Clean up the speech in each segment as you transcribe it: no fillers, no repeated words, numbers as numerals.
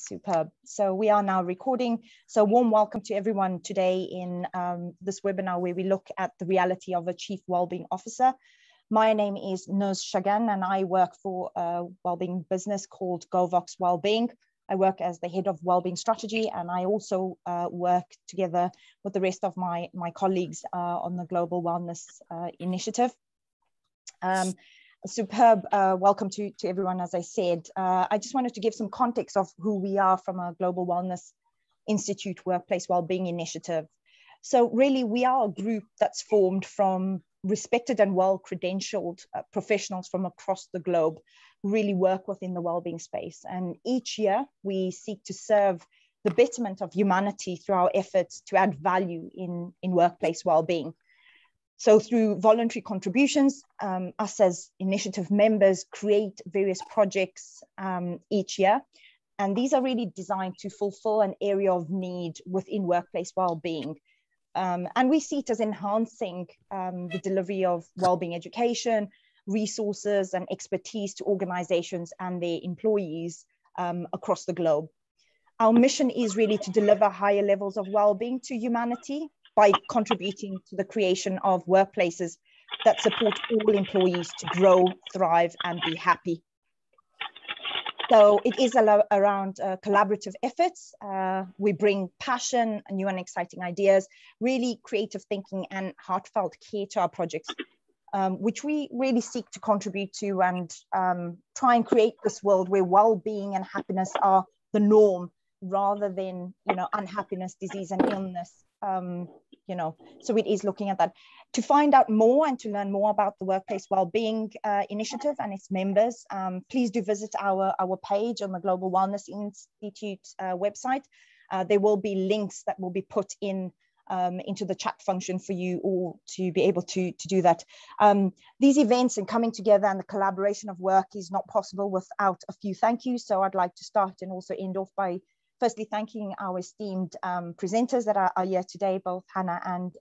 Superb. So we are now recording. So warm welcome to everyone today in this webinar where we look at the reality of a Chief Wellbeing Officer. My name is Chagan and I work for a wellbeing business called Govox Wellbeing. I work as the Head of Wellbeing Strategy, and I also work together with the rest of my colleagues on the Global Wellness Initiative. Superb welcome to everyone. As I said, I just wanted to give some context of who we are from a Global Wellness Institute Workplace Wellbeing Initiative. So really we are a group that's formed from respected and well-credentialed professionals from across the globe who really work within the wellbeing space. And each year we seek to serve the betterment of humanity through our efforts to add value in workplace wellbeing. So through voluntary contributions, us as initiative members create various projects each year. And these are really designed to fulfill an area of need within workplace wellbeing. And we see it as enhancing the delivery of wellbeing education, resources and expertise to organizations and their employees across the globe. Our mission is really to deliver higher levels of wellbeing to humanity by contributing to the creation of workplaces that support all employees to grow, thrive, and be happy. So it is around collaborative efforts. We bring passion, new and exciting ideas, really creative thinking and heartfelt care to our projects, which we really seek to contribute to and try and create this world where well-being and happiness are the norm rather than, unhappiness, disease and illness. So it is looking at that. To find out more and to learn more about the Workplace Wellbeing Initiative and its members, please do visit our page on the Global Wellness Institute website. There will be links that will be put in into the chat function for you all to be able to do that. These events and coming together and the collaboration of work is not possible without a few thank yous. So I'd like to start and also end off by firstly thanking our esteemed presenters that are here today, both Hannah and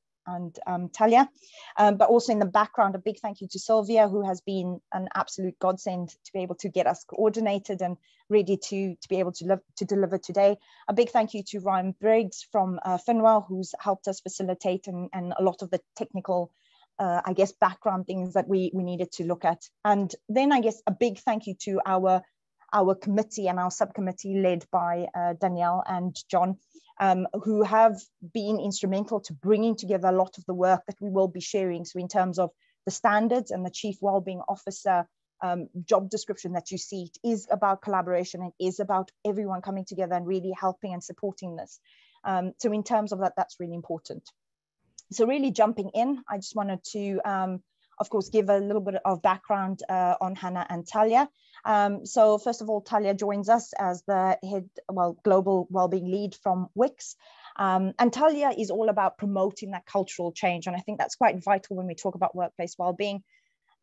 Talya, but also in the background, a big thank you to Sylvia, who has been an absolute godsend to be able to get us coordinated and ready to be able to deliver today. A big thank you to Ryan Briggs from Finwell, who's helped us facilitate and a lot of the technical background things that we needed to look at. And then I guess a big thank you to our committee and our subcommittee led by Danielle and John, who have been instrumental to bringing together a lot of the work that we will be sharing. So in terms of the standards and the Chief Wellbeing Officer job description that you see, it is about collaboration. It is about everyone coming together and really helping and supporting this. So in terms of that, that's really important. So really jumping in, I just wanted to, of course, give a little bit of background on Hannah and Talya. So first of all, Talya joins us as the Global Wellbeing Lead from WICS. And Talya is all about promoting that cultural change. And I think that's quite vital when we talk about workplace wellbeing.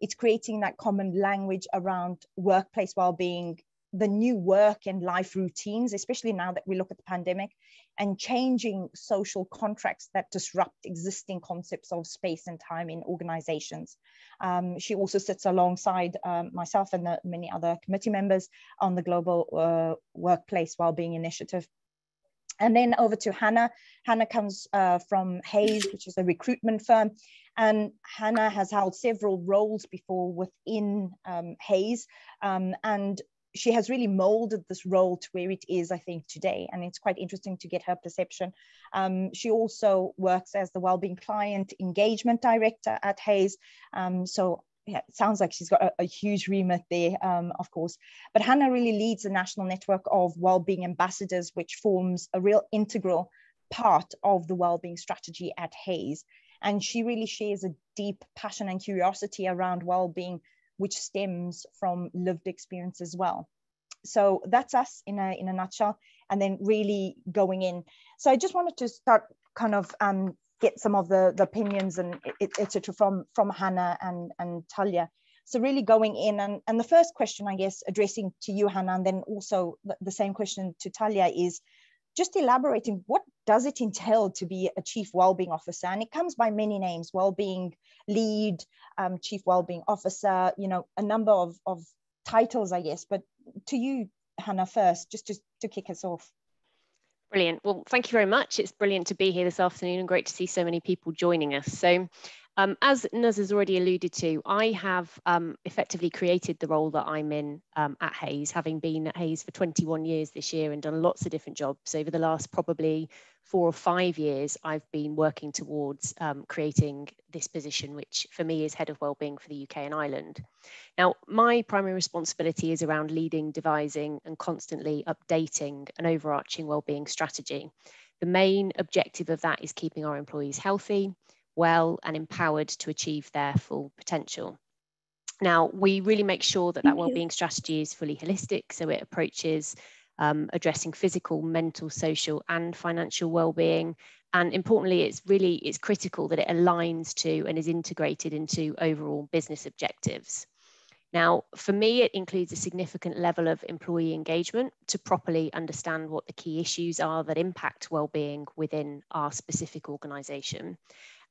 It's creating that common language around workplace wellbeing, the new work and life routines, especially now that we look at the pandemic, and changing social contracts that disrupt existing concepts of space and time in organizations. She also sits alongside myself and the many other committee members on the Global Workplace Wellbeing Initiative. And then over to Hannah. Hannah comes from Hays, which is a recruitment firm. And Hannah has held several roles before within Hays. And she has really molded this role to where it is, I think, today. And it's quite interesting to get her perception. She also works as the Wellbeing Client Engagement Director at Hays. So yeah, it sounds like she's got a huge remit there, of course. But Hannah really leads the national network of Wellbeing Ambassadors, which forms a real integral part of the Wellbeing Strategy at Hays. And she really shares a deep passion and curiosity around wellbeing, which stems from lived experience as well. So that's us in a nutshell, and then really going in. So I just wanted to start kind of get some of the opinions and etc. from Hannah and Talya. So really going in, and the first question, I guess, addressing to you, Hannah, and then also the same question to Talya is just elaborating, what does it entail to be a Chief Wellbeing Officer? And it comes by many names: Wellbeing Lead, Chief Wellbeing Officer, a number of titles, I guess. But to you, Hannah first, just to kick us off. Brilliant. Well, thank you very much. It's brilliant to be here this afternoon and great to see so many people joining us. So as Nuz has already alluded to, I have effectively created the role that I'm in at Hays, having been at Hays for 21 years this year and done lots of different jobs. Over the last probably 4 or 5 years, I've been working towards creating this position, which for me is Head of Wellbeing for the UK and Ireland. Now, my primary responsibility is around leading, devising and constantly updating an overarching wellbeing strategy. The main objective of that is keeping our employees healthy, well and empowered to achieve their full potential. Now, we really make sure that that wellbeing strategy is fully holistic, so it approaches addressing physical, mental, social and financial well-being. And importantly, it's critical that it aligns to and is integrated into overall business objectives. Now, for me, it includes a significant level of employee engagement to properly understand what the key issues are that impact well-being within our specific organisation.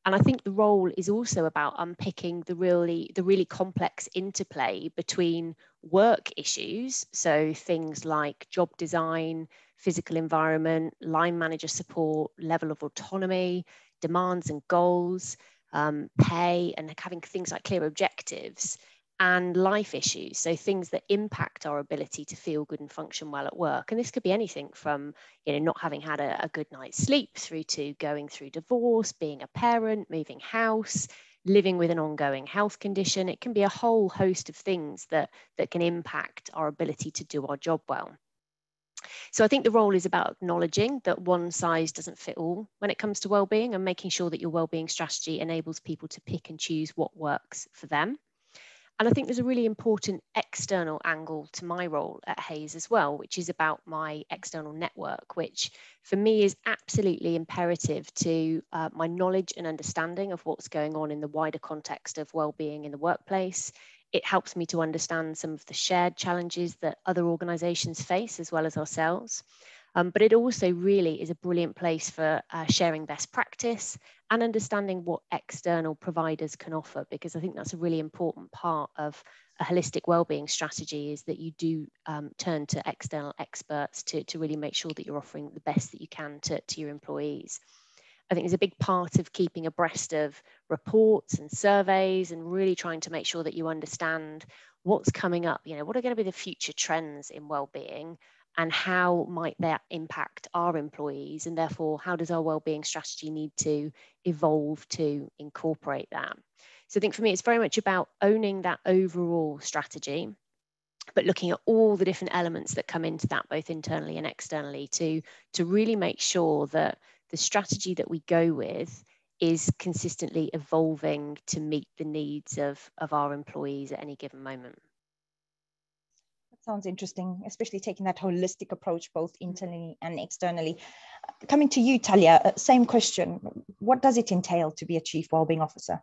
And I think the role is also about unpicking the really complex interplay between work issues, so things like job design, physical environment, line manager support, level of autonomy, demands and goals, pay, and having things like clear objectives, and life issues, so things that impact our ability to feel good and function well at work. And this could be anything from, not having had a good night's sleep through to going through divorce, being a parent, moving house, living with an ongoing health condition. It can be a whole host of things that can impact our ability to do our job well. So I think the role is about acknowledging that one size doesn't fit all when it comes to wellbeing, and making sure that your wellbeing strategy enables people to pick and choose what works for them. And I think there's a really important external angle to my role at Hays as well, which is about my external network, which for me is absolutely imperative to my knowledge and understanding of what's going on in the wider context of wellbeing in the workplace. It helps me to understand some of the shared challenges that other organisations face as well as ourselves. But it also really is a brilliant place for sharing best practice and understanding what external providers can offer, because I think that's a really important part of a holistic wellbeing strategy, is that you do turn to external experts to really make sure that you're offering the best that you can to your employees. I think there's a big part of keeping abreast of reports and surveys and really trying to make sure that you understand what's coming up, what are going to be the future trends in wellbeing, and how might that impact our employees, and therefore how does our wellbeing strategy need to evolve to incorporate that. So I think for me it's very much about owning that overall strategy, but looking at all the different elements that come into that, both internally and externally, to really make sure that the strategy that we go with is consistently evolving to meet the needs of our employees at any given moment. Sounds interesting, especially taking that holistic approach, both internally and externally. Coming to you, Talya, same question. What does it entail to be a Chief Wellbeing Officer?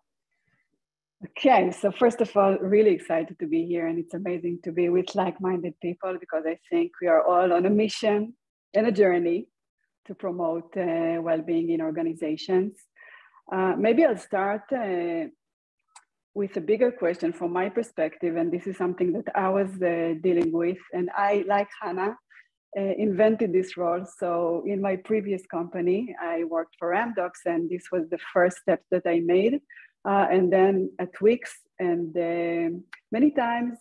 Okay, so first of all, really excited to be here, and it's amazing to be with like-minded people, because I think we are all on a mission and a journey to promote well-being in organizations. Maybe I'll start with a bigger question from my perspective, and this is something that I was dealing with, and I, like Hannah, invented this role. So in my previous company, I worked for Ramdox, and this was the first step that I made. And then at Wix, and many times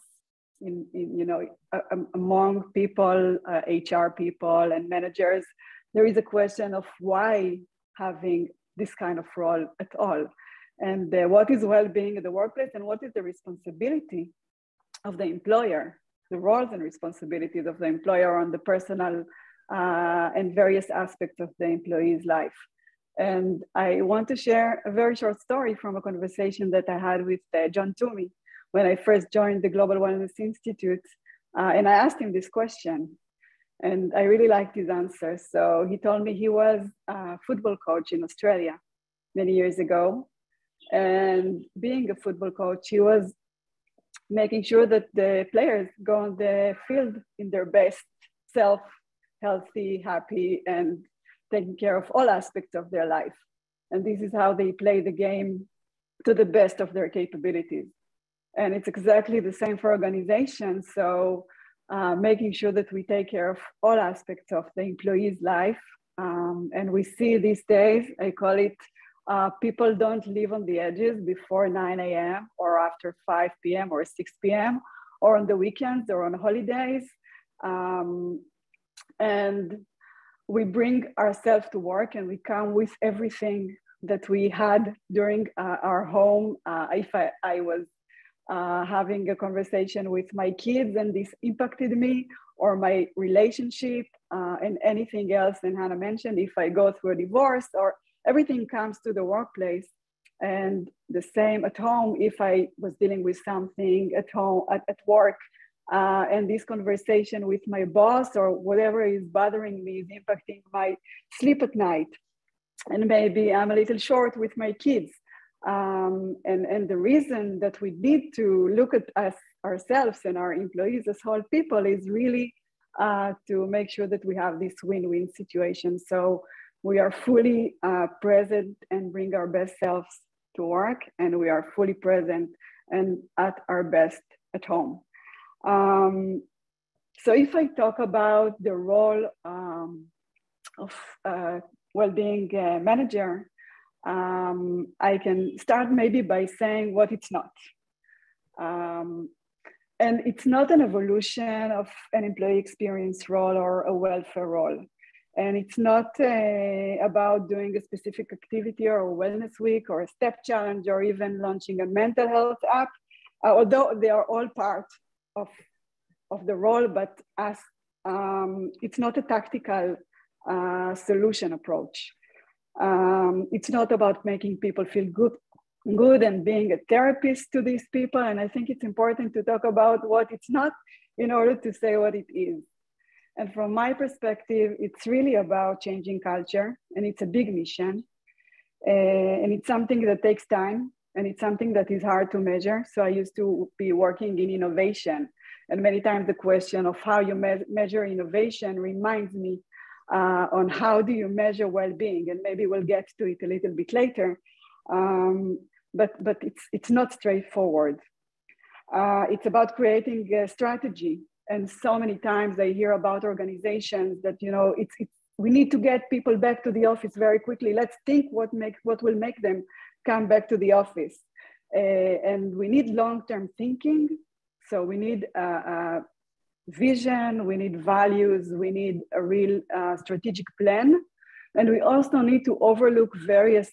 among people, HR people and managers, there is a question of why having this kind of role at all. And what is well-being in the workplace, and what is the responsibility of the employer, the roles and responsibilities of the employer on the personal and various aspects of the employee's life. And I want to share a very short story from a conversation that I had with John Toomey when I first joined the Global Wellness Institute. And I asked him this question, and I really liked his answer. So he told me he was a football coach in Australia many years ago. And being a football coach, he was making sure that the players go on the field in their best self, healthy, happy, and taking care of all aspects of their life. And this is how they play the game to the best of their capabilities. And it's exactly the same for organizations. So making sure that we take care of all aspects of the employee's life. And we see these days, I call it, people don't live on the edges before 9 a.m. or after 5 p.m. or 6 p.m. or on the weekends or on holidays. And we bring ourselves to work and we come with everything that we had during our home. If I was having a conversation with my kids and this impacted me, or my relationship and anything else, and Hannah mentioned, if I go through a divorce, or everything comes to the workplace. And the same at home, if I was dealing with something at home, at work, and this conversation with my boss or whatever is bothering me is impacting my sleep at night. And maybe I'm a little short with my kids. And the reason that we need to look at us ourselves and our employees as whole people is really to make sure that we have this win-win situation. So we are fully present and bring our best selves to work, and we are fully present and at our best at home. So if I talk about the role of well-being manager, I can start maybe by saying what it's not. And it's not an evolution of an employee experience role or a welfare role. And it's not about doing a specific activity or a wellness week or a step challenge or even launching a mental health app, although they are all part of the role, but as it's not a tactical solution approach. It's not about making people feel good and being a therapist to these people. And I think it's important to talk about what it's not in order to say what it is. And from my perspective, it's really about changing culture, and it's a big mission. And it's something that takes time, and it's something that is hard to measure. So I used to be working in innovation, and many times the question of how you measure innovation reminds me on how do you measure well-being, and maybe we'll get to it a little bit later. But it's not straightforward. It's about creating a strategy. And so many times I hear about organizations that, you know, we need to get people back to the office very quickly. Let's think what will make them come back to the office. And we need long-term thinking. So we need vision, we need values, we need a real strategic plan. And we also need to overlook various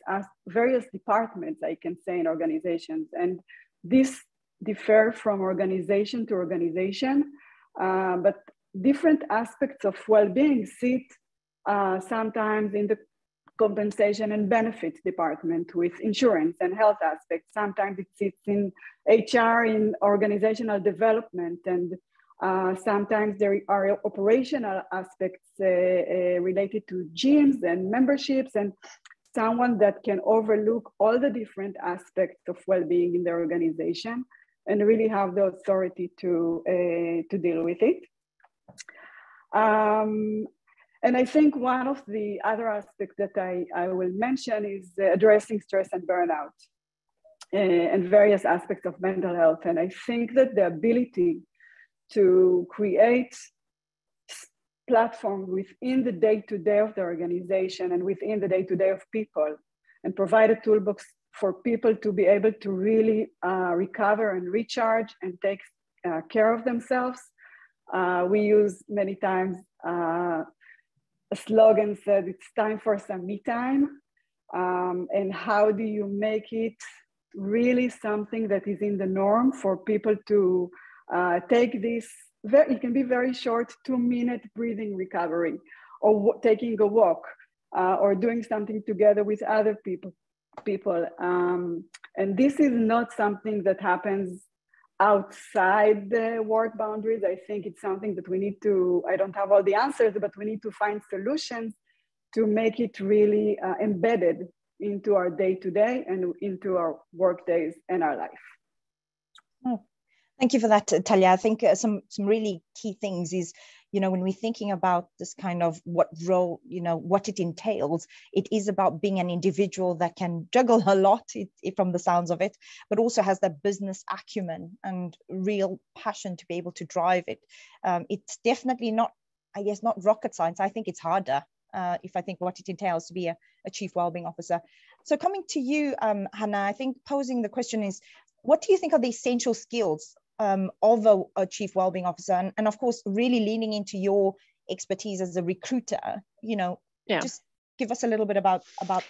departments, I can say, in organizations. And this differ from organization to organization, but different aspects of well-being sit sometimes in the compensation and benefits department with insurance and health aspects. Sometimes it sits in HR, in organizational development, and sometimes there are operational aspects related to gyms and memberships, and someone that can overlook all the different aspects of well-being in the organization and really have the authority to deal with it. And I think one of the other aspects that I will mention is addressing stress and burnout and various aspects of mental health. And I think that the ability to create platforms within the day-to-day of the organization and within the day-to-day of people, and provide a toolbox for people to be able to really recover and recharge and take care of themselves. We use many times a slogan said, it's time for some me time. And how do you make it really something that is in the norm for people to take this, it can be very short 2-minute breathing recovery, or taking a walk, or doing something together with other people. And this is not something that happens outside the work boundaries. I think it's something that we need to, I don't have all the answers, but we need to find solutions to make it really embedded into our day-to-day and into our work days and our life. Oh, Thank you for that, Talya. I think some really key things is, when we're thinking about this kind of what role, what it entails, it is about being an individual that can juggle a lot from the sounds of it, but also has that business acumen and real passion to be able to drive it. It's definitely not, I guess, not rocket science. I think it's harder if I think what it entails to be a Chief Wellbeing Officer. So coming to you, Hannah, I think posing the question is, what do you think are the essential skills of a Chief Wellbeing Officer, and of course really leaning into your expertise as a recruiter, just give us a little bit about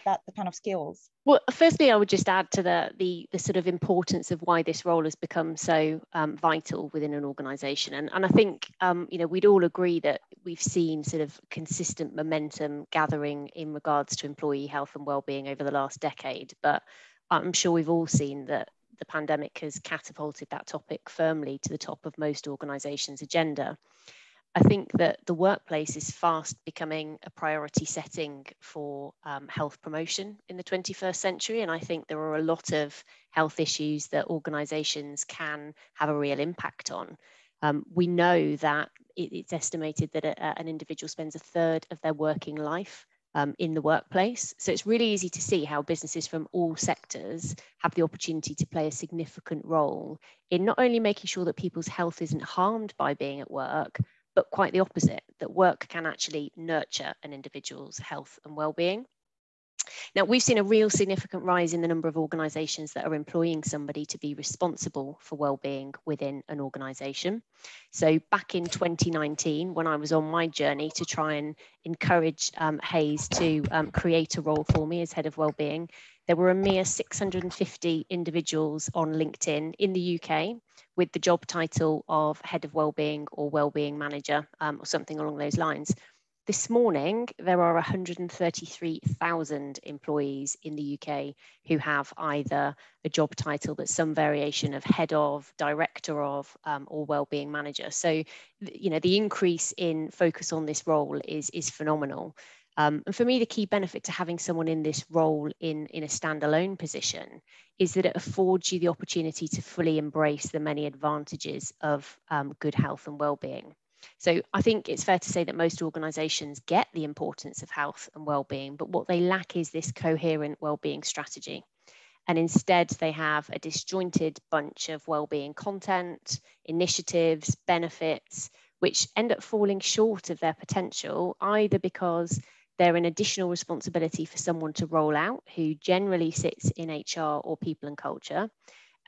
that, the kind of skills. Well, firstly, I would just add to the sort of importance of why this role has become so vital within an organisation, and I think we'd all agree that we've seen sort of consistent momentum gathering in regards to employee health and wellbeing over the last decade, but I'm sure we've all seen that the pandemic has catapulted that topic firmly to the top of most organisations' agenda. I think that the workplace is fast becoming a priority setting for health promotion in the 21st century. And I think there are a lot of health issues that organisations can have a real impact on. We know that it's estimated that an individual spends a third of their working life in the workplace. So it's really easy to see how businesses from all sectors have the opportunity to play a significant role in not only making sure that people's health isn't harmed by being at work, but quite the opposite, that work can actually nurture an individual's health and well-being. Now, we've seen a real significant rise in the number of organisations that are employing somebody to be responsible for wellbeing within an organisation. So back in 2019, when I was on my journey to try and encourage Hays to create a role for me as Head of Wellbeing, there were a mere 650 individuals on LinkedIn in the UK with the job title of Head of Wellbeing or Wellbeing Manager or something along those lines. This morning, there are 133,000 employees in the UK who have either a job title that's some variation of head of, director of, or wellbeing manager. So, the increase in focus on this role is phenomenal. And for me, the key benefit to having someone in this role in a standalone position is that it affords you the opportunity to fully embrace the many advantages of good health and wellbeing. So I think it's fair to say that most organisations get the importance of health and wellbeing, but what they lack is this coherent wellbeing strategy. And instead, they have a disjointed bunch of wellbeing content, initiatives, benefits, which end up falling short of their potential, either because they're an additional responsibility for someone to roll out who generally sits in HR or people and culture,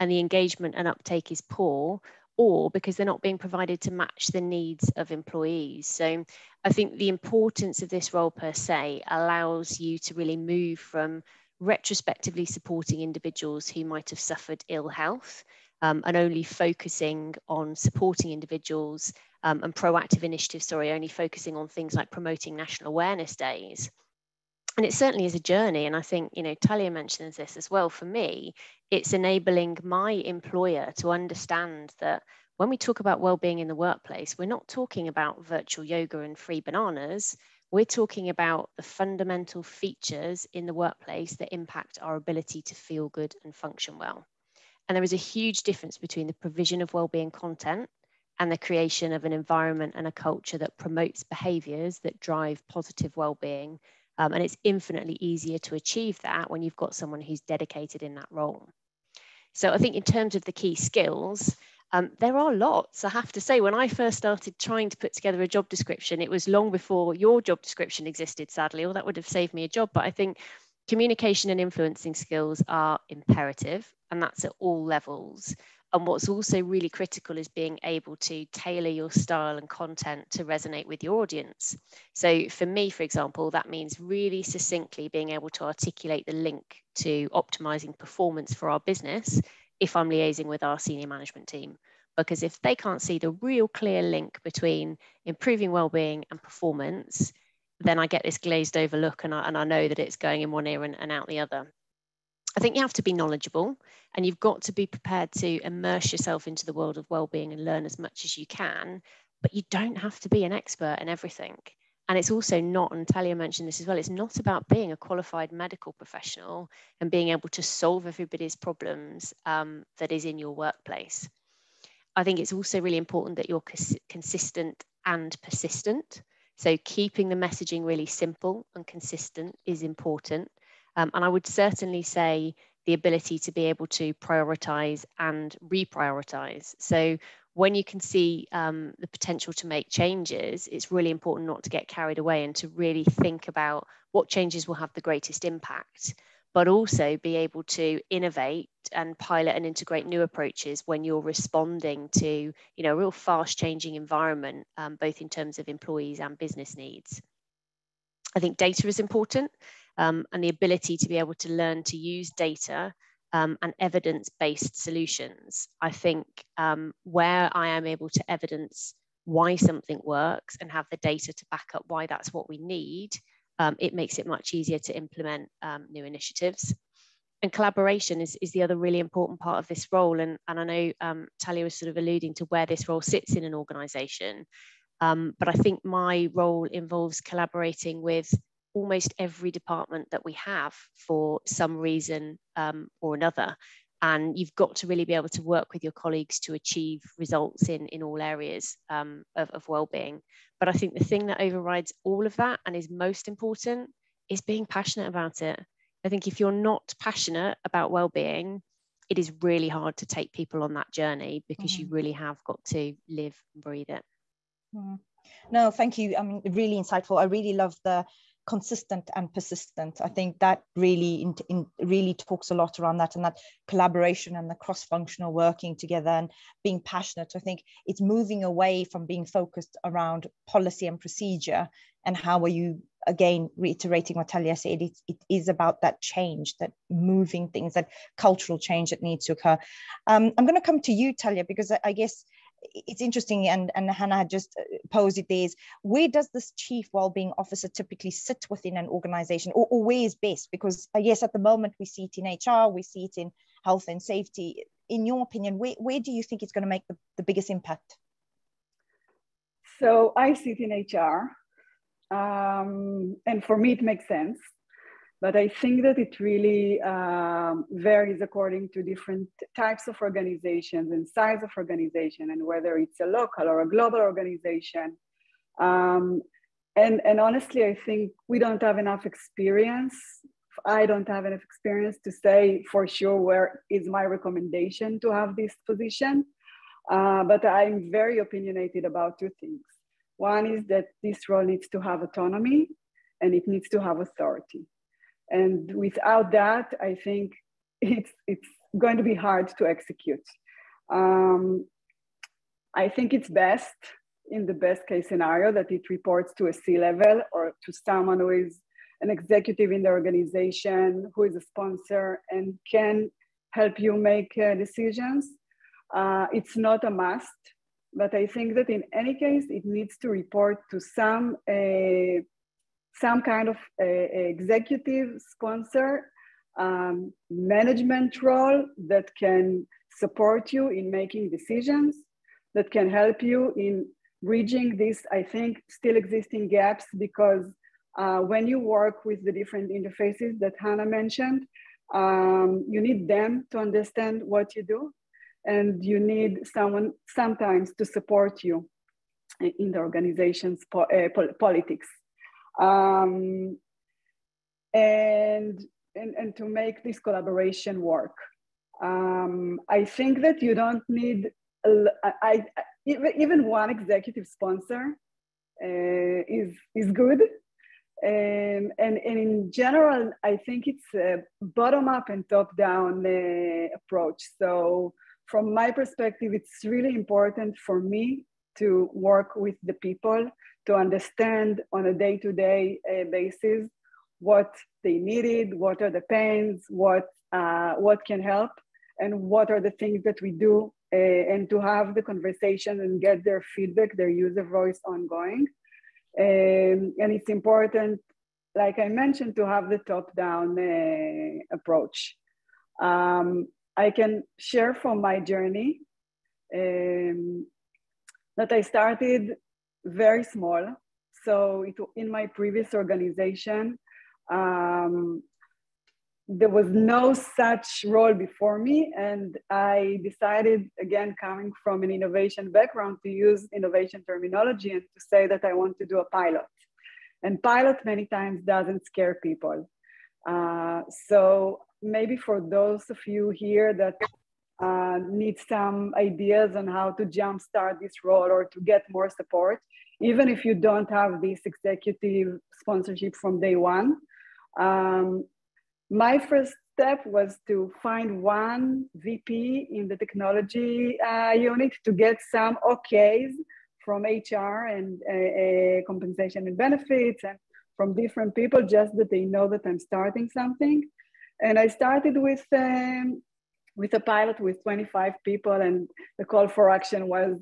and the engagement and uptake is poor, or because they're not being provided to match the needs of employees. So I think the importance of this role per se allows you to really move from retrospectively supporting individuals who might have suffered ill health and only focusing on supporting individuals and proactive initiatives, only focusing on things like promoting national awareness days. And it certainly is a journey. And I think, Talya mentions this as well. For me, it's enabling my employer to understand that when we talk about wellbeing in the workplace, we're not talking about virtual yoga and free bananas. We're talking about the fundamental features in the workplace that impact our ability to feel good and function well. And there is a huge difference between the provision of wellbeing content and the creation of an environment and a culture that promotes behaviours that drive positive wellbeing. And it's infinitely easier to achieve that when you've got someone who's dedicated in that role. So I think in terms of the key skills, there are lots. I have to say, when I first started trying to put together a job description, it was long before your job description existed, sadly, or that would have saved me a job. But I think communication and influencing skills are imperative, and that's at all levels. And what's also really critical is being able to tailor your style and content to resonate with your audience. So for me, for example, that means really succinctly being able to articulate the link to optimizing performance for our business if I'm liaising with our senior management team. Because if they can't see the real clear link between improving wellbeing and performance, then I get this glazed over look and I know that it's going in one ear and out the other. I think you have to be knowledgeable and you've got to be prepared to immerse yourself into the world of wellbeing and learn as much as you can, but you don't have to be an expert in everything. And it's also not, and Talya mentioned this as well, it's not about being a qualified medical professional and being able to solve everybody's problems that is in your workplace. I think it's also really important that you're consistent and persistent. So keeping the messaging really simple and consistent is important. And I would certainly say the ability to be able to prioritize and reprioritize. So when you can see the potential to make changes, it's really important not to get carried away and to really think about what changes will have the greatest impact, but also be able to innovate and pilot and integrate new approaches when you're responding to, a real fast changing environment, both in terms of employees and business needs. I think data is important, and the ability to be able to learn to use data and evidence-based solutions. I think where I am able to evidence why something works and have the data to back up why that's what we need, it makes it much easier to implement new initiatives. And collaboration is the other really important part of this role. And I know Talya was sort of alluding to where this role sits in an organisation. But I think my role involves collaborating with almost every department that we have for some reason or another. And you've got to really be able to work with your colleagues to achieve results in all areas of wellbeing. But I think the thing that overrides all of that and is most important is being passionate about it. I think if you're not passionate about wellbeing, it is really hard to take people on that journey, because you really have got to live and breathe it. No, thank you. I mean, really insightful. I really love the consistent and persistent. I think that really really talks a lot around that, and that collaboration and the cross-functional working together and being passionate. I think it's moving away from being focused around policy and procedure, and how are you, again, reiterating what Talya said, it is about that change, that moving things, that cultural change that needs to occur. I'm going to come to you, Talya, because I guess it's interesting, and Hannah had just posed it there, is where does this Chief Wellbeing Officer typically sit within an organization, or where is best? Because I guess at the moment we see it in HR, we see it in health and safety. In your opinion, where do you think it's going to make the biggest impact? So I sit in HR, and for me it makes sense. But I think that it really varies according to different types of organizations and size of organization, and whether it's a local or a global organization. And honestly, I think we don't have enough experience. I don't have enough experience to say for sure where is my recommendation to have this position. But I'm very opinionated about two things. One is that this role needs to have autonomy, and it needs to have authority. And without that, I think it's going to be hard to execute. I think it's best, in the best case scenario, that it reports to a C-level or to someone who is an executive in the organization, who is a sponsor and can help you make decisions. It's not a must, but I think that in any case, it needs to report to some kind of executive sponsor, management role that can support you in making decisions, that can help you in bridging these, I think, still existing gaps. Because when you work with the different interfaces that Hannah mentioned, you need them to understand what you do, and you need someone sometimes to support you in the organization's politics. And to make this collaboration work. I think that you don't need, even one executive sponsor is good. And in general, I think it's a bottom-up and top-down approach. So from my perspective, it's really important for me to work with the people, to understand on a day-to-day basis what they needed, what are the pains, what can help, and what are the things that we do, and to have the conversation and get their feedback, their user voice ongoing. And it's important, like I mentioned, to have the top-down approach. I can share from my journey that I started very small. So in my previous organization, there was no such role before me. And I decided, again, coming from an innovation background, to use innovation terminology and to say that I want to do a pilot. And pilot many times doesn't scare people. So maybe for those of you here that need some ideas on how to jumpstart this role or to get more support, even if you don't have this executive sponsorship from day one. My first step was to find one VP in the technology unit to get some OKs from HR and compensation and benefits and from different people, just that they know that I'm starting something. And I started with a pilot with 25 people, and the call for action was,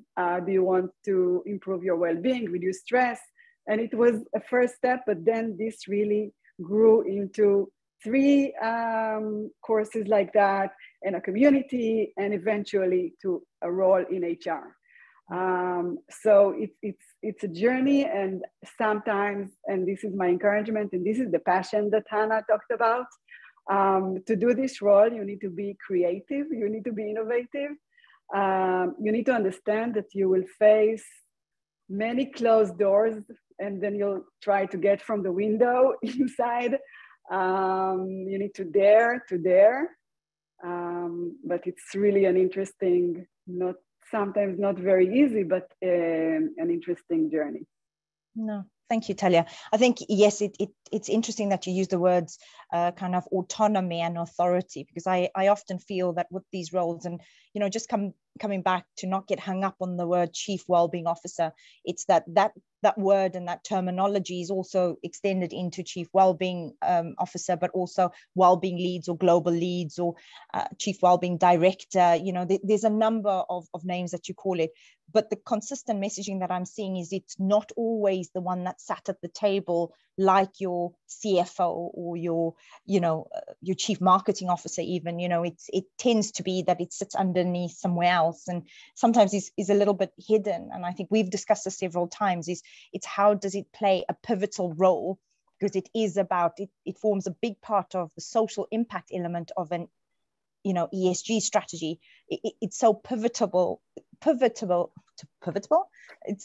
do you want to improve your well-being, reduce stress? And it was a first step, but then this really grew into 3 courses like that, and a community, and eventually to a role in HR. So it's a journey, and sometimes, and this is my encouragement, and this is the passion that Hannah talked about, to do this role, you need to be creative, you need to be innovative, you need to understand that you will face many closed doors, and then you'll try to get from the window inside. You need to dare, but it's really an interesting, sometimes not very easy, but an interesting journey. No, thank you, Talya. I think, yes, it's interesting that you use the words kind of autonomy and authority, because I often feel that with these roles, and, you know, just coming back to not get hung up on the word Chief Wellbeing Officer, it's that word and that terminology is also extended into Chief Wellbeing Officer, but also Wellbeing Leads or Global Leads or Chief Wellbeing Director. You know, there's a number of names that you call it, but the consistent messaging that I'm seeing is it's not always the one that sat at the table, like your CFO or your Chief Marketing Officer even. You know, it tends to be that it sits underneath somewhere else, and sometimes is a little bit hidden. And I think we've discussed this several times, it's how does it play a pivotal role, because it is about, it forms a big part of the social impact element of an ESG strategy. It's so pivotal.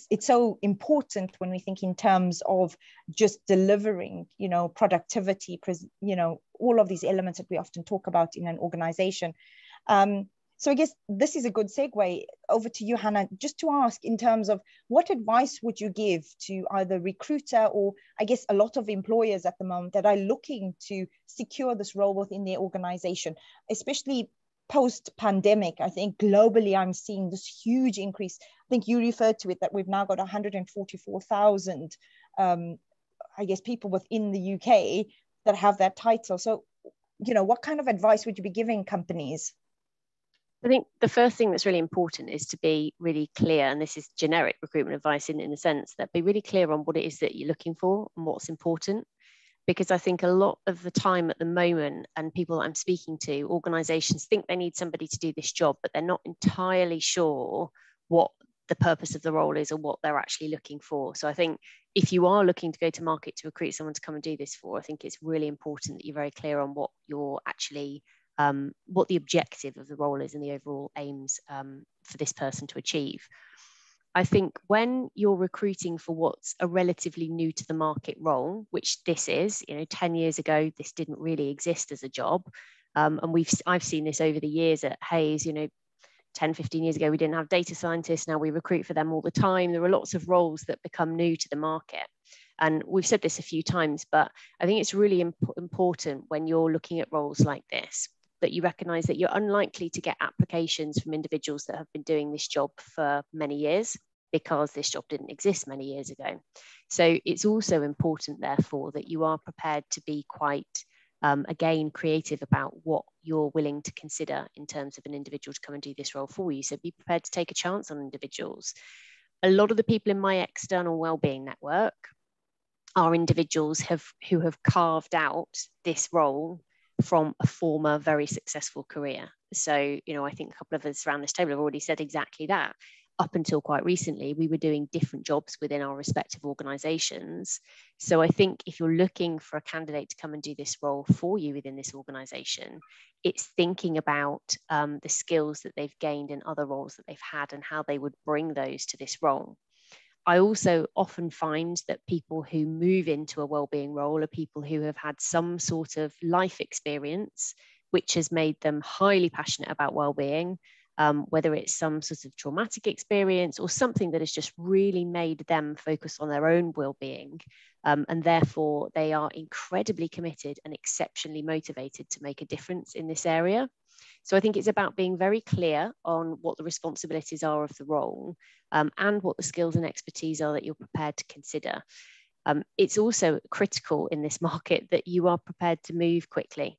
It's so important when we think in terms of just delivering, productivity, all of these elements that we often talk about in an organization. So I guess this is a good segue over to you, Hannah, just to ask in terms of what advice would you give to either recruiter or I guess a lot of employers at the moment that are looking to secure this role within their organization, especially post-pandemic. I think globally I'm seeing this huge increase. I think you referred to it, that we've now got 144,000, I guess, people within the UK that have that title. So, what kind of advice would you be giving companies? I think the first thing that's really important is to be really clear, and this is generic recruitment advice in the sense that be really clear on what it is that you're looking for and what's important. Because I think a lot of the time at the moment, and people that I'm speaking to, organizations think they need somebody to do this job, but they're not entirely sure what the purpose of the role is or what they're actually looking for. So I think if you are looking to go to market to recruit someone to come and do this for, I think it's really important that you're very clear on what you're actually what the objective of the role is and the overall aims for this person to achieve. I think when you're recruiting for what's a relatively new to the market role, which this is, 10 years ago, this didn't really exist as a job. And I've seen this over the years at Hays, 10, 15 years ago, we didn't have data scientists. Now we recruit for them all the time. There are lots of roles that become new to the market. And we've said this a few times, but I think it's really important when you're looking at roles like this, that you recognize that you're unlikely to get applications from individuals that have been doing this job for many years, because this job didn't exist many years ago. So it's also important, therefore, that you are prepared to be quite, again, creative about what you're willing to consider in terms of an individual to come and do this role for you. So be prepared to take a chance on individuals. A lot of the people in my external wellbeing network are individuals who have carved out this role from a former very successful career. So, I think a couple of us around this table have already said exactly that. up until quite recently, we were doing different jobs within our respective organizations. So I think if you're looking for a candidate to come and do this role for you within this organization, it's thinking about the skills that they've gained in other roles that they've had and how they would bring those to this role. I also often find that people who move into a wellbeing role are people who have had some sort of life experience which has made them highly passionate about wellbeing, whether it's some sort of traumatic experience or something that has just really made them focus on their own well-being. And therefore, they are incredibly committed and exceptionally motivated to make a difference in this area. So I think it's about being very clear on what the responsibilities are of the role, and what the skills and expertise are that you're prepared to consider. It's also critical in this market that you are prepared to move quickly.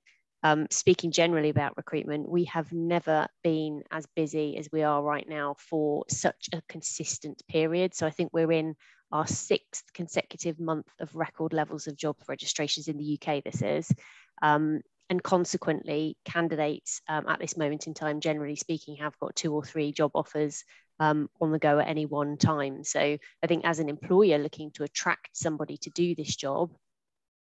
Speaking generally about recruitment, we have never been as busy as we are right now for such a consistent period. So I think we're in our 6th consecutive month of record levels of job registrations in the UK, this is. And consequently, candidates at this moment in time, generally speaking, have got 2 or 3 job offers on the go at any one time. So I think as an employer looking to attract somebody to do this job,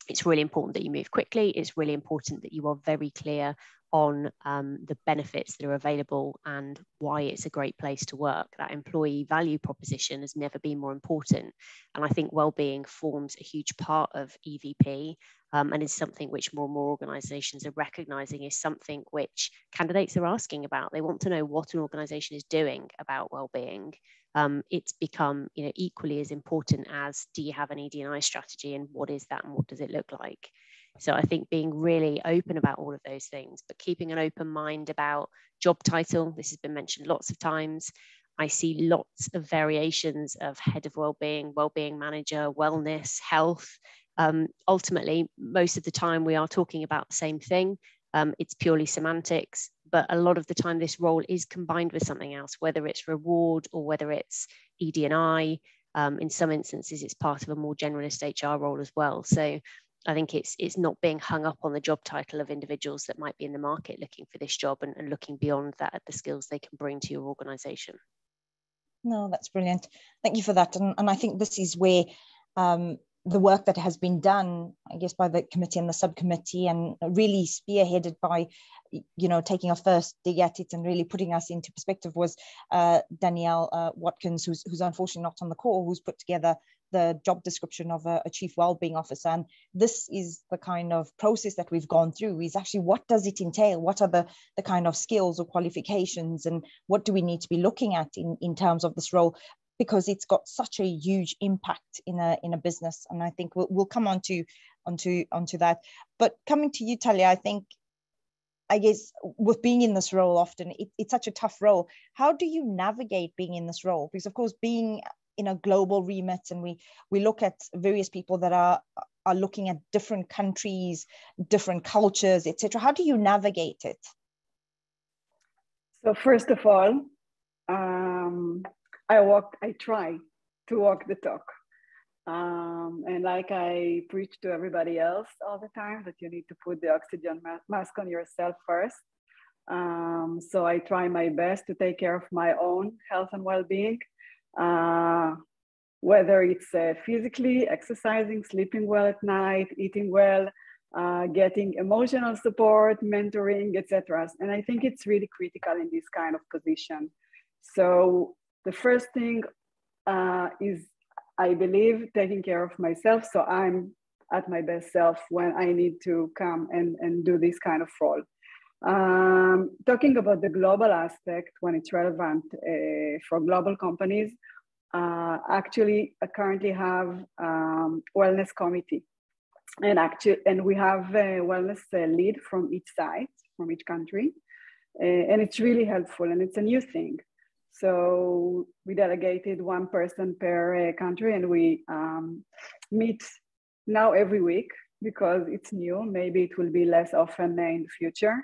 it's really important that you move quickly. It's really important that you are very clear on the benefits that are available and why it's a great place to work. That employee value proposition has never been more important. And I think wellbeing forms a huge part of EVP, and is something which more and more organisations are recognising is something which candidates are asking about. They want to know what an organisation is doing about wellbeing. It's become, equally as important as, do you have an ED&I strategy, and what is that and what does it look like? So I think being really open about all of those things, but keeping an open mind about job title. This has been mentioned lots of times. I see lots of variations of head of wellbeing, wellbeing manager, wellness, health. Ultimately, most of the time we are talking about the same thing. It's purely semantics, but a lot of the time this role is combined with something else, whether it's reward or whether it's ED&I. In some instances, it's part of a more generalist HR role as well. So I think it's not being hung up on the job title of individuals that might be in the market looking for this job, and looking beyond that at the skills they can bring to your organisation. No, that's brilliant. Thank you for that. And I think this is where the work that has been done, I guess, by the committee and the subcommittee, and really spearheaded by, taking our first dig at it and really putting us into perspective, was Danielle Watkins, who's unfortunately not on the call, who's put together the job description of a Chief Wellbeing Officer. And this is the kind of process that we've gone through, is actually, what does it entail? What are the kind of skills or qualifications, and what do we need to be looking at in terms of this role? Because it's got such a huge impact in a business. And I think we'll come onto that. But coming to you, Talya, I guess with being in this role often, it's such a tough role. How do you navigate being in this role? Because of course, being in a global remit, and we look at various people that are looking at different countries, different cultures, etc. How do you navigate it? So first of all, I try to walk the talk. And like I preach to everybody else all the time, that you need to put the oxygen mask on yourself first. So I try my best to take care of my own health and well-being, whether it's physically, exercising, sleeping well at night, eating well, getting emotional support, mentoring, etc. And I think it's really critical in this kind of position. So the first thing is, I believe, taking care of myself, so I'm at my best self when I need to come and do this kind of role. Talking about the global aspect, when it's relevant for global companies, actually I currently have wellness committee, and we have a wellness lead from each site, from each country, and it's really helpful, and it's a new thing. So we delegated one person per country, and we meet now every week because it's new. Maybe it will be less often in the future.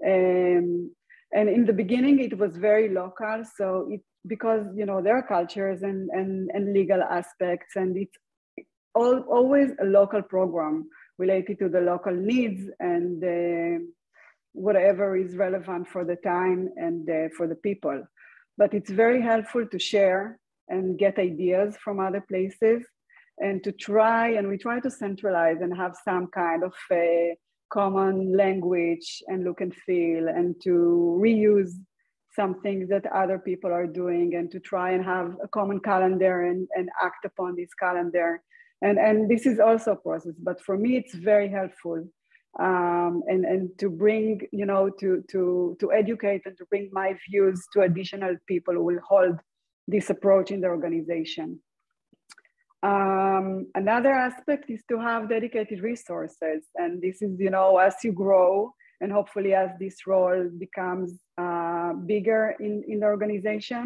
And in the beginning, it was very local. So because there are cultures and legal aspects, and it's always a local program related to the local needs and whatever is relevant for the time and for the people. but it's very helpful to share and get ideas from other places, and to try, and we try to centralize and have some kind of a common language and look and feel, and to reuse some things that other people are doing, and to try and have a common calendar and act upon this calendar. And this is also a process, but for me, it's very helpful. And to bring, you know, to educate and to bring my views to additional people who will hold this approach in the organization. Another aspect is to have dedicated resources. And this is, you know, as you grow, and hopefully as this role becomes bigger in the organization,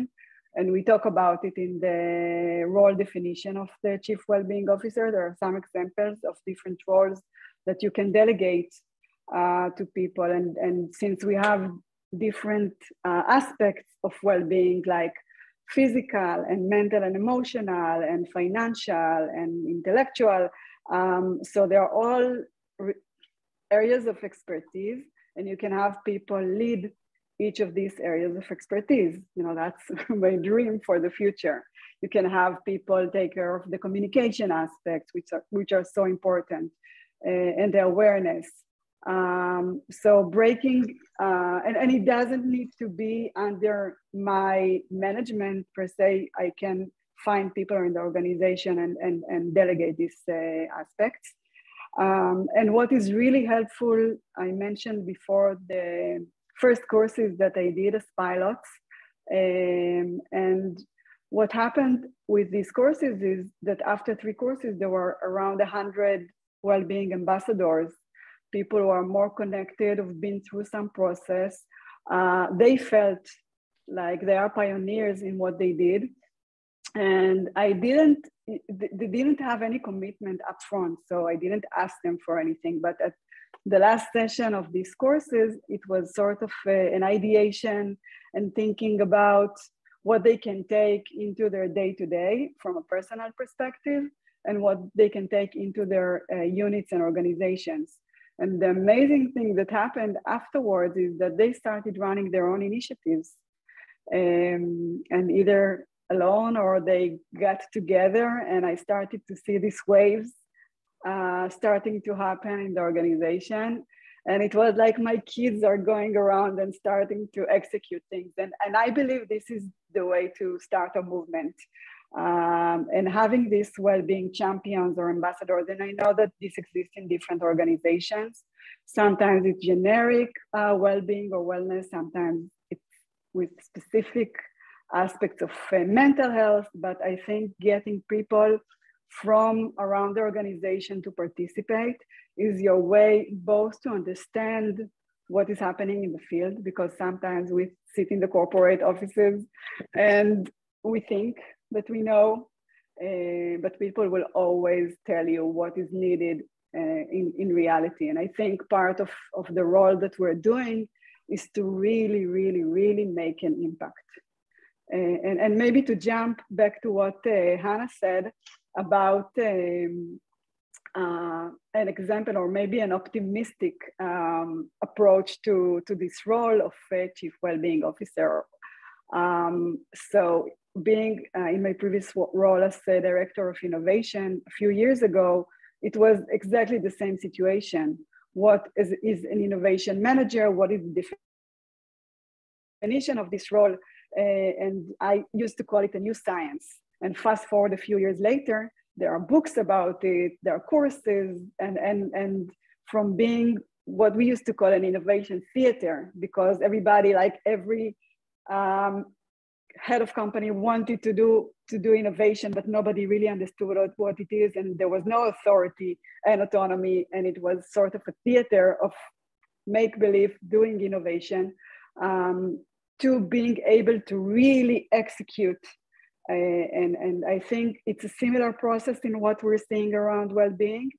and we talk about it in the role definition of the Chief Wellbeing Officer, there are some examples of different roles that you can delegate to people. And since we have different aspects of well-being, like physical and mental and emotional and financial and intellectual, so they're all areas of expertise, and you can have people lead each of these areas of expertise. You know, that's my dream for the future. You can have people take care of the communication aspects, which are so important, and the awareness. So breaking, and it doesn't need to be under my management per se. I can find people in the organization and delegate these aspects. And what is really helpful, I mentioned before the first courses that I did as pilots. And what happened with these courses is that after 3 courses, there were around 100 well-being ambassadors, people who are more connected, who've been through some process. They felt like they are pioneers in what they did. And they didn't have any commitment up front, so I didn't ask them for anything. But at the last session of these courses, it was sort of an ideation and thinking about what they can take into their day-to-day from a personal perspective, and what they can take into their units and organizations. And the amazing thing that happened afterwards is that they started running their own initiatives, and either alone or they got together, and I started to see these waves starting to happen in the organization. And it was like my kids are going around and starting to execute things. And I believe this is the way to start a movement. And having these well-being champions or ambassadors, and I know that this exists in different organizations. Sometimes it's generic well-being or wellness, sometimes it's with specific aspects of mental health, but I think getting people from around the organization to participate is your way both to understand what is happening in the field, because sometimes we sit in the corporate offices and we think that we know, but people will always tell you what is needed in reality. And I think part of the role that we're doing is to really, really, really make an impact. And maybe to jump back to what Hannah said about an example, or maybe an optimistic approach to this role of Chief Wellbeing Officer. So being in my previous role as Director of Innovation a few years ago, it was exactly the same situation. What is an innovation manager? What is the definition of this role? And I used to call it a new science. And fast forward a few years later, there are books about it, there are courses, and from being what we used to call an innovation theater, because everybody, like every head of company wanted to do innovation, but nobody really understood what it is, and there was no authority and autonomy, and it was sort of a theater of make-believe doing innovation, to being able to really execute. And I think it's a similar process in what we're seeing around well-being.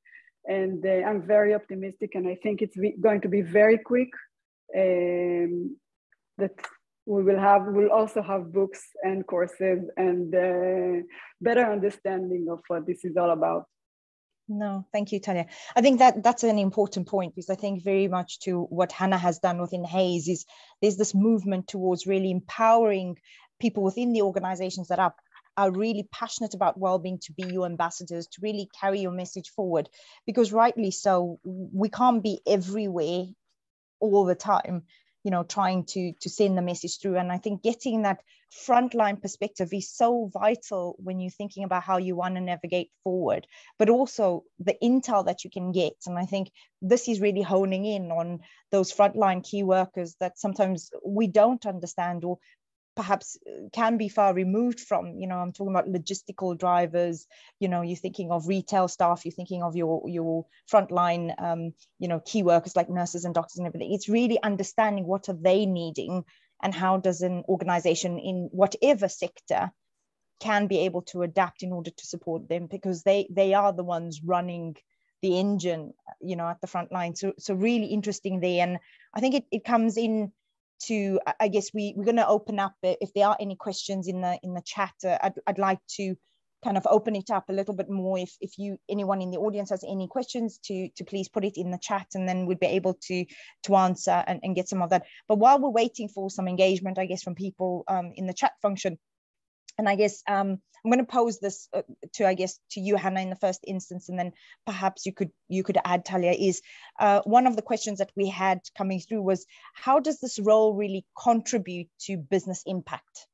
And I'm very optimistic, and I think it's going to be very quick, that we'll also have books and courses and better understanding of what this is all about. No, thank you, Talya. I think that's an important point, because I think very much to what Hannah has done within Hays is there's this movement towards really empowering people within the organizations that are really passionate about well-being to be your ambassadors, to really carry your message forward, because rightly so, we can't be everywhere all the time, you know, trying to send the message through. And I think getting that frontline perspective is so vital when you're thinking about how you want to navigate forward, but also the intel that you can get. And I think this is really honing in on those frontline key workers that sometimes we don't understand, or perhaps can be far removed from. You know, I'm talking about logistical drivers, you know, you're thinking of retail staff, you're thinking of your frontline, you know, key workers like nurses and doctors and everything. It's really understanding what are they needing, and how does an organization in whatever sector can be able to adapt in order to support them, because they are the ones running the engine, you know, at the front line. So really interesting there. And I think it comes in to, I guess we're going to open up, if there are any questions in the chat. I'd like to kind of open it up a little bit more. If anyone in the audience has any questions, to please put it in the chat, and then we'd be able to answer and get some of that. But while we're waiting for some engagement, I guess, from people in the chat function, and I guess I'm going to pose this to you, Hannah, in the first instance, and then perhaps you could add, Talya, is one of the questions that we had coming through was, how does this role really contribute to business impact?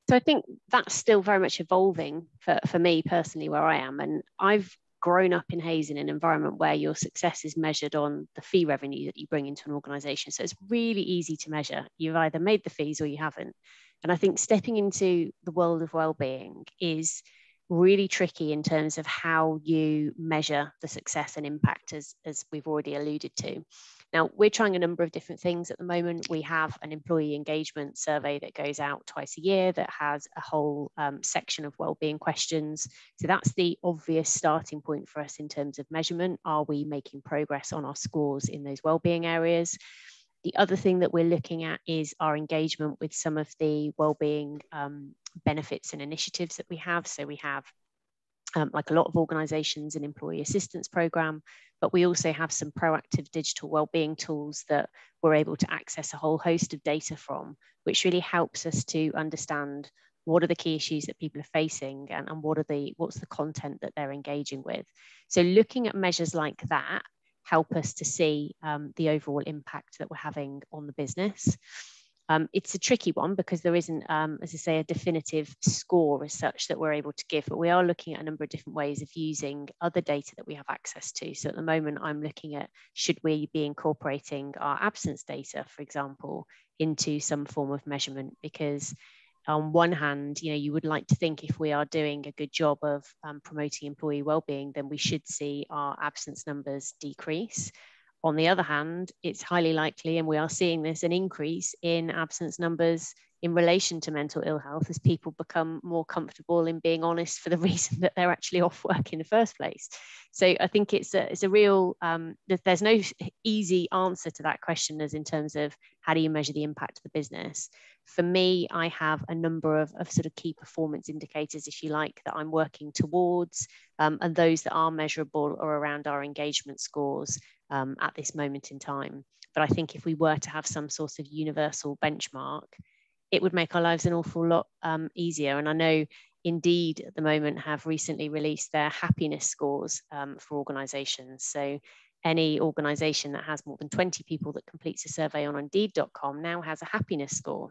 So I think that's still very much evolving for me personally, where I am. And I've grown up in Hayes in an environment where your success is measured on the fee revenue that you bring into an organization. So it's really easy to measure. You've either made the fees or you haven't. And I think stepping into the world of wellbeing is really tricky in terms of how you measure the success and impact, as we've already alluded to. Now, we're trying a number of different things at the moment. We have an employee engagement survey that goes out twice a year that has a whole section of wellbeing questions. So that's the obvious starting point for us in terms of measurement. Are we making progress on our scores in those wellbeing areas? The other thing that we're looking at is our engagement with some of the wellbeing benefits and initiatives that we have. So we have, like a lot of organizations, an employee assistance program, but we also have some proactive digital wellbeing tools that we're able to access a whole host of data from, which really helps us to understand what are the key issues that people are facing, and what's the content that they're engaging with. So looking at measures like that help us to see the overall impact that we're having on the business. It's a tricky one because there isn't, as I say, a definitive score as such that we're able to give, but we are looking at a number of different ways of using other data that we have access to. So at the moment, I'm looking at, should we be incorporating our absence data, for example, into some form of measurement? Because on one hand, you know, you would like to think if we are doing a good job of promoting employee wellbeing, then we should see our absence numbers decrease. On the other hand, it's highly likely, and we are seeing this, an increase in absence numbers in relation to mental ill health as people become more comfortable in being honest for the reason that they're actually off work in the first place. So I think it's a real, there's no easy answer to that question as in terms of how do you measure the impact of the business. For me, I have a number of sort of key performance indicators, if you like, that I'm working towards, and those that are measurable are around our engagement scores at this moment in time. But I think if we were to have some sort of universal benchmark, it would make our lives an awful lot easier. And I know Indeed at the moment have recently released their happiness scores for organizations. So any organization that has more than 20 people that completes a survey on Indeed.com now has a happiness score.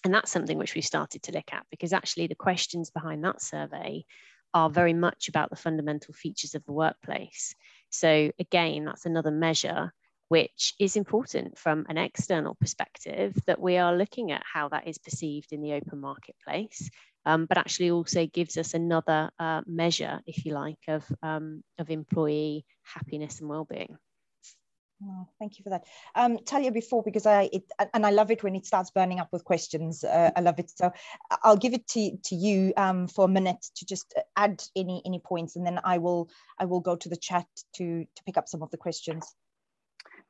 And that's something which we've started to look at, because actually the questions behind that survey are very much about the fundamental features of the workplace. So again, that's another measure which is important from an external perspective, that we are looking at how that is perceived in the open marketplace, but actually also gives us another measure, if you like, of employee happiness and well-being. Oh, thank you for that. Talya, before, because I love it when it starts burning up with questions. I love it. So I'll give it to you for a minute to just add any points, and then I will go to the chat to pick up some of the questions.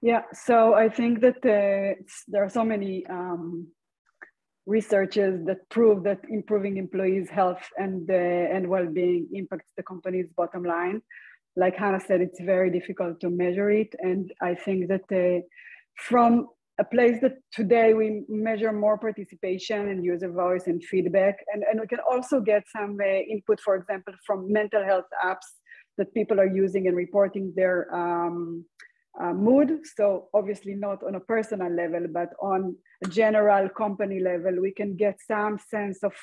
Yeah, so I think that there are so many researches that prove that improving employees' health and well-being impacts the company's bottom line. Like Hannah said, it's very difficult to measure it. And I think that from a place that today we measure more participation and user voice and feedback. And we can also get some input, for example, from mental health apps that people are using and reporting their mood. So obviously not on a personal level, but on a general company level, we can get some sense of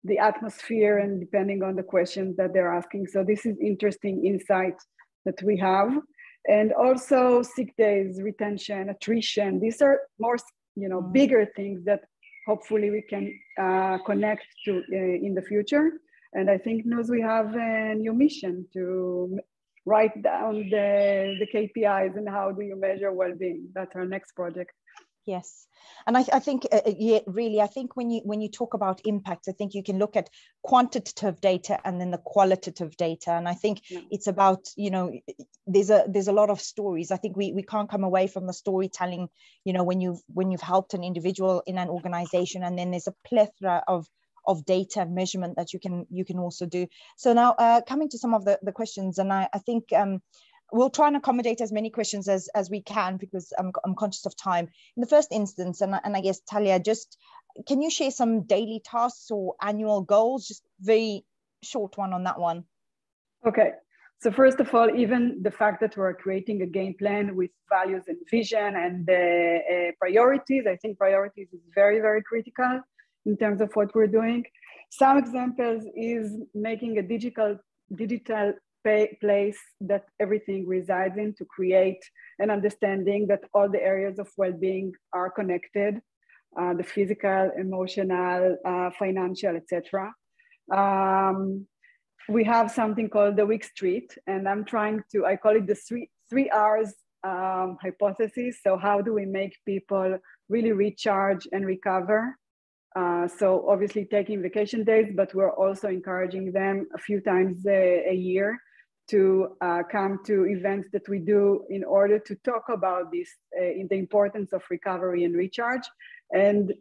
the atmosphere and depending on the questions that they're asking. So this is interesting insight that we have. And also sick days, retention, attrition. These are more, bigger things that hopefully we can connect to in the future. And I think, Nuz, we have a new mission to write down the KPIs and how do you measure well-being. That's our next project. Yes, and I think really, I think when you talk about impact, I think you can look at quantitative data and then the qualitative data, and I think it's about there's a lot of stories. I think we can't come away from the storytelling. When you've helped an individual in an organization, and then there's a plethora of data and measurement that you can also do. So now coming to some of the questions, and I think. We'll try and accommodate as many questions as we can because I'm conscious of time. In the first instance, and I guess, Talya, just can you share some daily tasks or annual goals? Just very short one on that one. Okay. So first of all, even the fact that we're creating a game plan with values and vision and priorities, I think priorities is very, very critical in terms of what we're doing. Some examples is making a digital place that everything resides in to create an understanding that all the areas of well-being are connected, the physical, emotional, financial, etc. We have something called the weak street, and I call it the three R's hypothesis. So how do we make people really recharge and recover? So obviously taking vacation days, but we're also encouraging them a few times a year to come to events that we do in order to talk about this, in the importance of recovery and recharge, and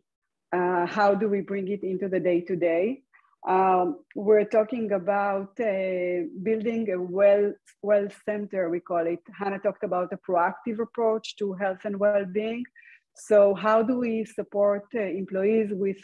how do we bring it into the day-to-day. We're talking about building a well center, we call it. Hannah talked about a proactive approach to health and well-being. So how do we support employees with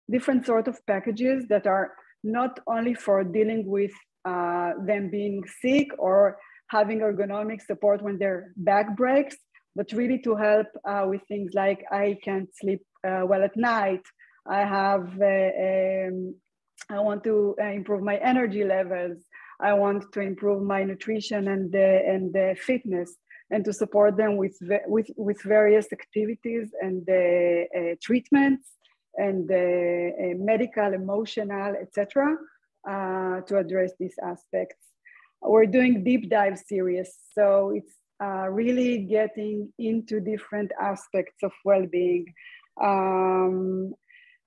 different sort of packages that are not only for dealing with them being sick or having ergonomic support when their back breaks, but really to help with things like I can't sleep well at night. I want to improve my energy levels. I want to improve my nutrition and the fitness, and to support them with various activities and treatments and medical, emotional, etc. To address these aspects. We're doing deep dive series, so it's really getting into different aspects of well-being,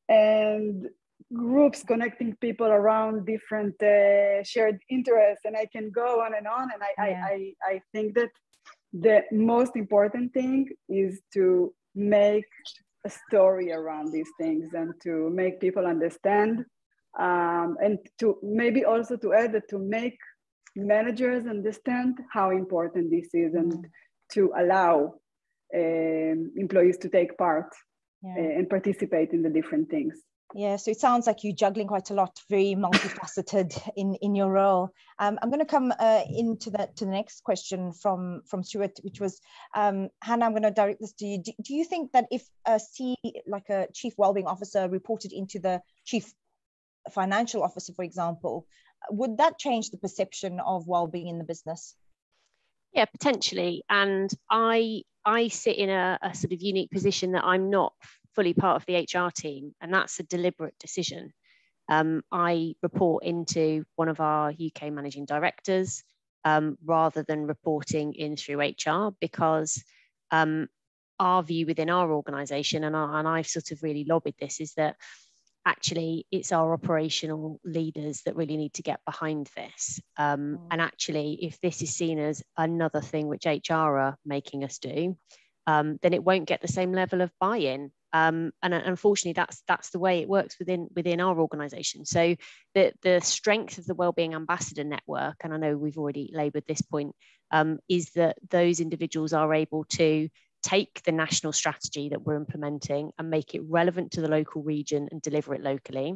and groups connecting people around different shared interests, and I can go on and on. And I think that the most important thing is to make a story around these things and to make people understand. And to maybe also to add that to make managers understand how important this is, and to allow employees to take part and participate in the different things. Yeah, so it sounds like you're juggling quite a lot, very multifaceted in your role. I'm going to come into the next question from Stuart, which was, Hannah, I'm going to direct this to you. Do you think that if a Chief Wellbeing Officer reported into the Chief Financial Officer, for example, would that change the perception of well-being in the business? Yeah, potentially. And I sit in a sort of unique position that I'm not fully part of the HR team, and that's a deliberate decision. I report into one of our UK managing directors rather than reporting in through HR, because our view within our organisation, and I've sort of really lobbied this, is that actually it's our operational leaders that really need to get behind this. And actually, if this is seen as another thing which HR are making us do, then it won't get the same level of buy-in. And unfortunately, that's the way it works within our organisation. So the strength of the Wellbeing Ambassador Network, and I know we've already laboured this point, is that those individuals are able to take the national strategy that we're implementing and make it relevant to the local region and deliver it locally.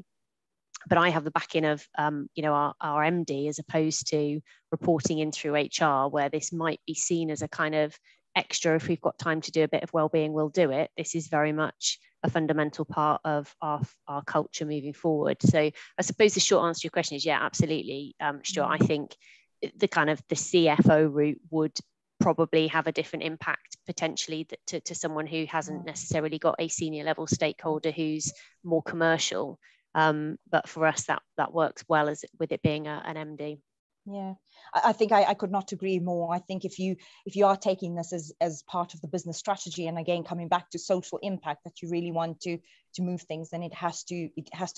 But I have the backing of our MD, as opposed to reporting in through HR, where this might be seen as a kind of extra. If we've got time to do a bit of wellbeing, we'll do it. This is very much a fundamental part of our culture moving forward. So I suppose the short answer to your question is, yeah, absolutely, Stuart. I think the CFO route would probably have a different impact potentially to someone who hasn't necessarily got a senior level stakeholder who's more commercial. But for us, that works well with it being an MD. Yeah, I think I could not agree more. I think if you are taking this as part of the business strategy, and again coming back to social impact, that you really want to move things, then it has to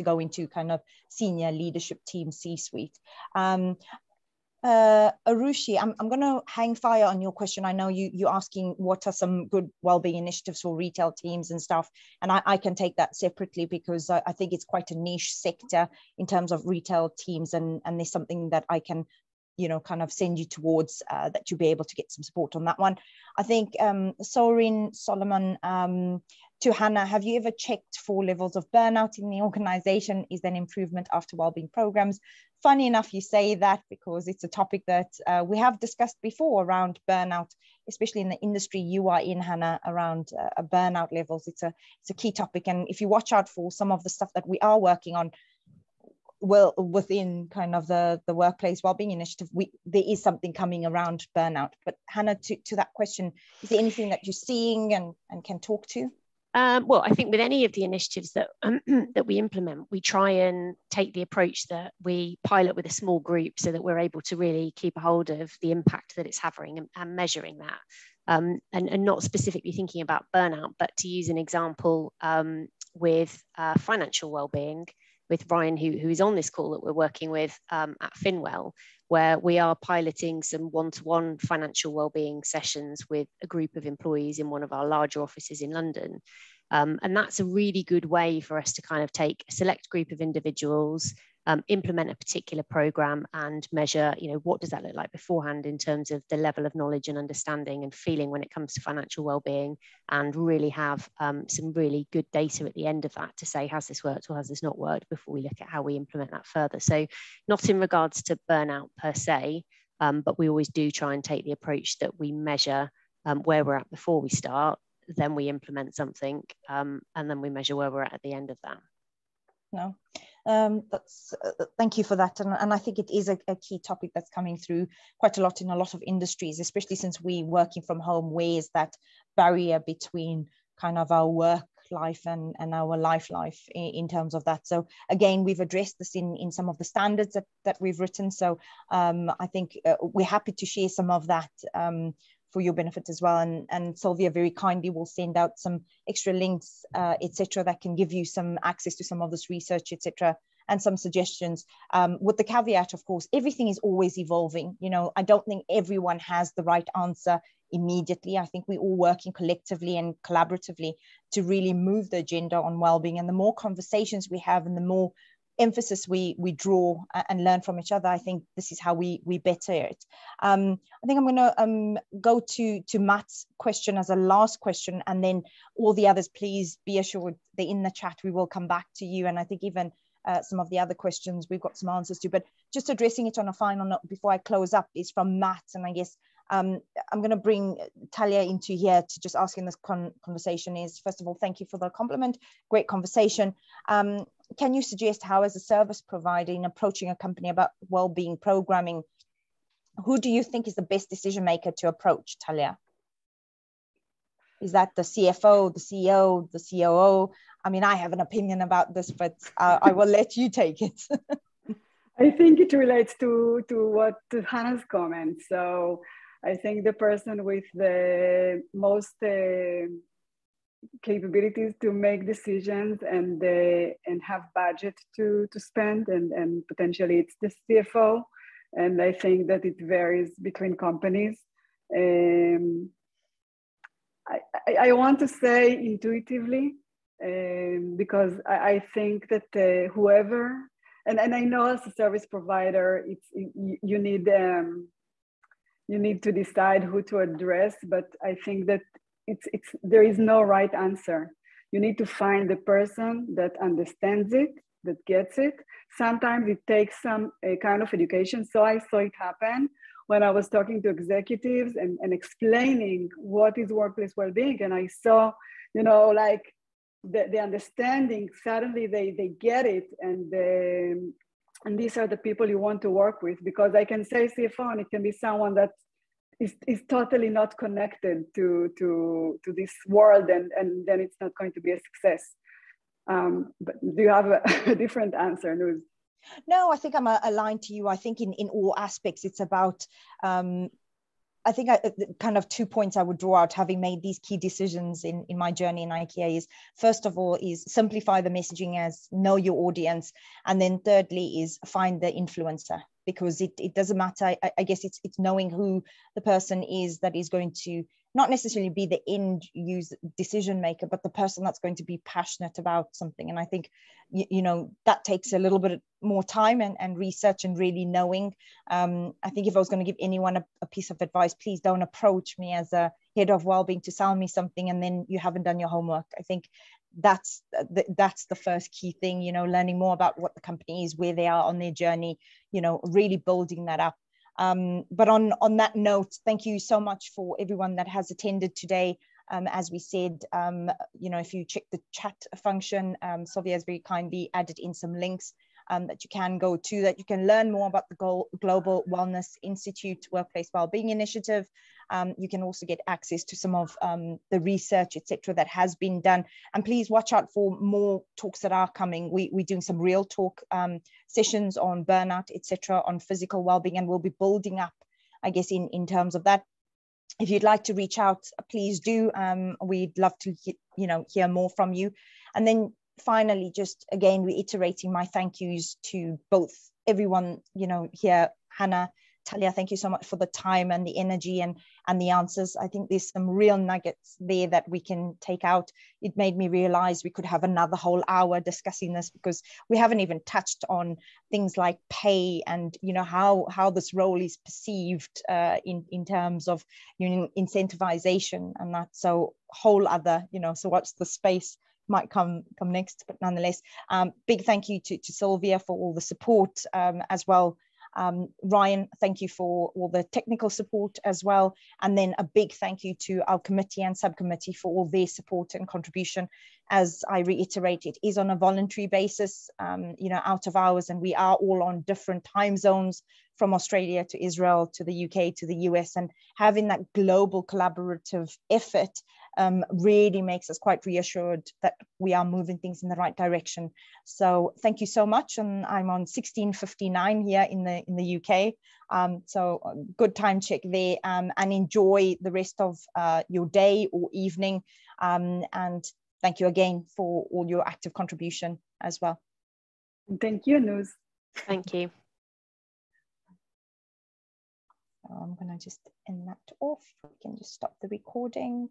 go into kind of senior leadership team, C-suite. Arushi, I'm going to hang fire on your question. I know you're asking what are some good wellbeing initiatives for retail teams and stuff, and I can take that separately, because I think it's quite a niche sector in terms of retail teams, and there's something that I can kind of send you towards, that you'll be able to get some support on that one. I think Sorin Solomon, to Hannah, have you ever checked for levels of burnout in the organization? Is there an improvement after wellbeing programs? Funny enough, you say that, because it's a topic that we have discussed before around burnout, especially in the industry you are in, Hannah, around burnout levels. It's a key topic. And if you watch out for some of the stuff that we are working on, well, within kind of the workplace wellbeing initiative, there is something coming around burnout. But Hannah, to that question, is there anything that you're seeing and can talk to? Well, I think with any of the initiatives that that we implement, we try and take the approach that we pilot with a small group, so that we're able to really keep a hold of the impact that it's having and measuring that, and not specifically thinking about burnout, but to use an example with financial wellbeing, with Ryan, who is on this call, that we're working with at Finwell, where we are piloting some one-to-one financial wellbeing sessions with a group of employees in one of our larger offices in London. And that's a really good way for us to kind of take a select group of individuals, implement a particular program, and measure, what does that look like beforehand in terms of the level of knowledge and understanding and feeling when it comes to financial wellbeing, and really have some really good data at the end of that to say, has this worked or has this not worked, before we look at how we implement that further. So not in regards to burnout per se, but we always do try and take the approach that we measure where we're at before we start, then we implement something, and then we measure where we're at the end of that. No. Thank you for that, and I think it is a key topic that's coming through quite a lot in a lot of industries, especially since we're working from home. Where is that barrier between kind of our work life and our life in terms of that? So again, we've addressed this in some of the standards that we've written, so I think we're happy to share some of that for your benefit as well, and Sylvia very kindly will send out some extra links, etc., that can give you some access to some of this research, etc., and some suggestions, with the caveat, of course, everything is always evolving. I don't think everyone has the right answer immediately. I think we're all working collectively and collaboratively to really move the agenda on wellbeing, and the more conversations we have and the more emphasis we draw and learn from each other, I think this is how we better it. I think I'm going to go to Matt's question as a last question, and then all the others, please be assured they're in the chat. We will come back to you, and I think even some of the other questions we've got some answers to, but just addressing it on a final note before I close up is from Matt, and I guess I'm going to bring Talya into here to just ask in this conversation is, first of all, thank you for the compliment, great conversation. Can you suggest how, as a service provider in approaching a company about wellbeing programming, who do you think is the best decision maker to approach, Talya? Is that the CFO, the CEO, the COO? I mean, I have an opinion about this, but I will let you take it. I think it relates to Hannah's comment. So I think the person with the most capabilities to make decisions and have budget to spend, and potentially it's the CFO. And I think that it varies between companies. I want to say intuitively, because I think that whoever, and I know as a service provider, you need to decide who to address, but I think that there is no right answer. You need to find the person that understands it, that gets it. Sometimes it takes some kind of education. So I saw it happen when I was talking to executives and explaining what is workplace well-being. And I saw, you know, like the understanding, suddenly they get it. And these are the people you want to work with, because I can say CFO and it can be someone that is totally not connected to this world, and then it's not going to be a success. But do you have a different answer, Nuz? No, I think I'm aligned to you. I think in all aspects, it's about, I think kind of 2 points I would draw out, having made these key decisions in my journey in IKEA, is first of all is simplify the messaging as know your audience. And then thirdly is find the influencer, because it doesn't matter. I guess it's knowing who the person is that is going to not necessarily be the end user decision maker, but the person that's going to be passionate about something. And I think, you know, that takes a little bit more time and research and really knowing. I think if I was going to give anyone a piece of advice, please don't approach me as a head of wellbeing to sell me something and then you haven't done your homework. I think that's the first key thing, you know, learning more about what the company is, where they are on their journey, you know, really building that up. But on that note, thank you so much for everyone that has attended today. As we said, you know, if you check the chat function, Sylvia has very kindly added in some links that you can go to, that you can learn more about the Global Wellness Institute Workplace Wellbeing Initiative. You can also get access to some of the research, etc., that has been done. And please watch out for more talks that are coming. We're doing some real talk sessions on burnout, etc., on physical wellbeing, and we'll be building up, I guess, in terms of that. If you'd like to reach out, please do. We'd love to, you know, hear more from you. And then finally, just again reiterating my thank yous to both everyone, you know, here, Hannah, Talya, thank you so much for the time and the energy and the answers. I think there's some real nuggets there that we can take out. It made me realize we could have another whole hour discussing this, because we haven't even touched on things like pay and, you know, how this role is perceived in terms of, you know, incentivization and that. So whole other, you know, so what's the space might come next, but nonetheless, big thank you to Sylvia for all the support as well. Ryan, thank you for all the technical support as well. And then a big thank you to our committee and subcommittee for all their support and contribution. As I reiterate, it is on a voluntary basis, you know, out of hours, and we are all on different time zones, from Australia to Israel to the UK to the US, and having that global collaborative effort really makes us quite reassured that we are moving things in the right direction. So thank you so much. And I'm on 16:59 here in the UK. So good time check there, and enjoy the rest of your day or evening. And thank you again for all your active contribution as well. Thank you, Nuz. Thank you. I'm going to just end that off. We can just stop the recording.